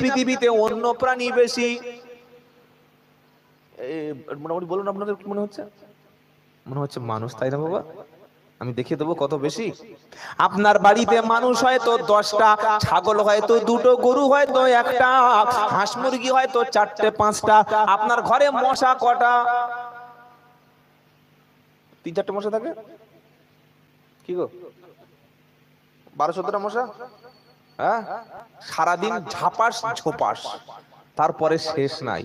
পৃথিবীতে অন্য প্রাণী বেশি? মোটামুটি বলুন, আপনাদের কি মনে হচ্ছে? মনে হচ্ছে মানুষ, তাই না বাবা? আমি দেখিয়ে দেবো কত বেশি। আপনার বাড়িতে মানুষ হয়তো 10টা, ছাগল হয়তো 2টো, গরু হয়তো 1টা, হাঁস মুরগি হয়তো 4টে 5টা। আপনার ঘরে মশা কটা? 3-4টে মশা থাকে। কি গো, 12-14টা মশা? হ্যাঁ, সারাদিন ঝাপাস ঝোপাস, তারপরে শেষ নাই।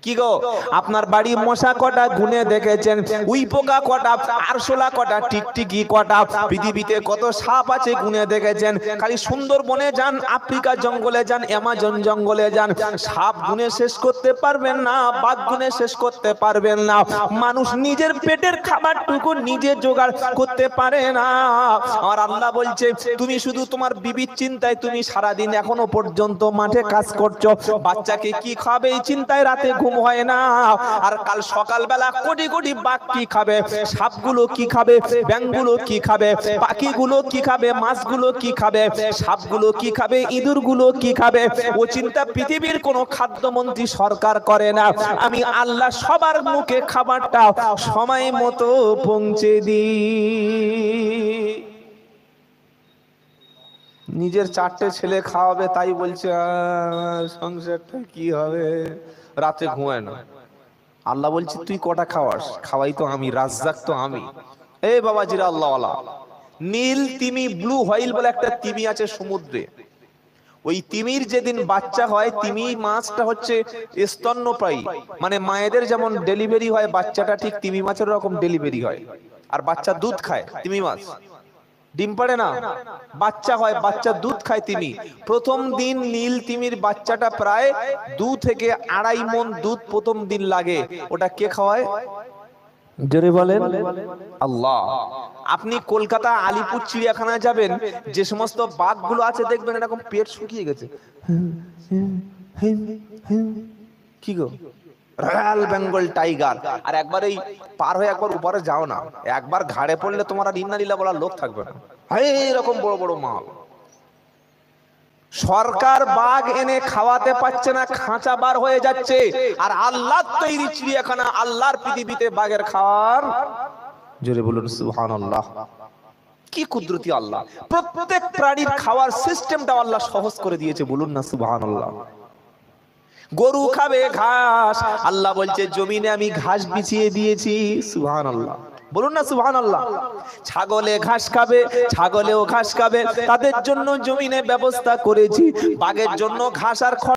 কি গো, আপনার বাড়ি মশা কটা গুনে দেখেছেন? উই পোকা কটা, আরশোলা কটা, টিকটিকি কটা, পৃথিবীতে কত সাপ আছে গুনে দেখেছেন? খালি সুন্দরবনে যান, আফ্রিকা জঙ্গলে যান, অ্যামাজন জঙ্গলে যান, সাপ গুনে শেষ করতে পারবেন না, বাঘ গুনে শেষ করতে পারবেন না। মানুষ নিজের পেটের খাবারটুকু নিজে জোগাড় করতে পারে না। আর আল্লাহ বলছে, তুমি শুধু তোমার বিবির চিন্তায় তুমি সারাদিন এখনো পর্যন্ত মাঠে কাজ করছো, বাচ্চাকে কি খাবে এই চিন্তায় রাতে ঘুম হয় না। আর কাল সকালবেলা কোটি কোটি বাঘ কি খাবে, সাপগুলো কি খাবে, ব্যাঙগুলো কি খাবে, পাখিগুলো কি খাবে, মাছগুলো কি খাবে, সাপগুলো কি খাবে, ইঁদুরগুলো কি খাবে, ও চিন্তা পৃথিবীর কোনো খাদ্যমন্ত্রী সরকার করে না। আমি আল্লাহ সবার মুখে খাবারটা সময় মতো পৌঁছে দিই। নিজের 4টে ছেলে খাওয়াবে, তাই বলছে সংসারটা কি হবে, রাতে ঘুমায় না। আল্লাহ বলছে তুই কটা খাওয়াস? খাওয়াই তো আমি, রাজ্জাক তো আমি। এই বাবাজিরা আল্লাহওয়ালা, নীল তিমি, ব্লু হোয়াইল বলে একটা তিমি আছে সমুদ্রে। ওই তিমির যেদিন বাচ্চা হয়, তিমি মাছটা হচ্ছে স্তন্যপায়ী, মানে মায়েদের যেমন ডেলিভারি হয় বাচ্চাটা, ঠিক তিমি মাছের রকম ডেলিভারি হয়। আর বাচ্চা দুধ খায়, তিমি মাছ ডিম পাড়ে না, বাচ্চা হয়, বাচ্চা দুধ খায় তিমি। প্রথম দিন নীল তিমির বাচ্চাটা প্রায় 2 থেকে 2.5 মণ দুধ প্রথম দিন লাগে। ওটা কে খাওয়ায়? জোরে বলেন আল্লাহ। আপনি কলকাতা আলিপুর চিড়িয়াখানায় যাবেন, যে সমস্ত বাঘগুলো আছে দেখবেন এরকম পেট শুকিয়ে গেছে। কি গো, রয়্যাল বেঙ্গল টাইগার। আর একবার এই পার হয়ে একবার উপরে যাও না, একবার ঘাড়ে পড়লে তোমার আর ইন্না লীলা বলার লোক থাকবে না। এরকম বড় বড় মাল। সরকার বাঘ এনে খাওয়াতে পারছে না, খাঁচা বার হয়ে যাচ্ছে। আর আল্লাহর তৈরি চিড়িয়াখানা, আল্লাহর পৃথিবীতে বাঘের খাওয়ার, জোরে বলুন সুবহানাল্লাহ। কি কুদরতি আল্লাহ! প্রত্যেক প্রাণীর খাওয়ার সিস্টেমটা আল্লাহ সহজ করে দিয়েছে, বলুন না সুবহানাল্লাহ। গরু খাবে ঘাস, আল্লাহ বলছে জমিনে আমি ঘাস বিছিয়ে দিয়েছি, সুবহানাল্লাহ। বলুন না সুবহানাল্লাহ। ছাগলে ঘাস খাবে, ছাগলেও ঘাস খাবে, তাদের জন্য জমিনে ব্যবস্থা করেছি। বাঘের জন্য ঘাস আর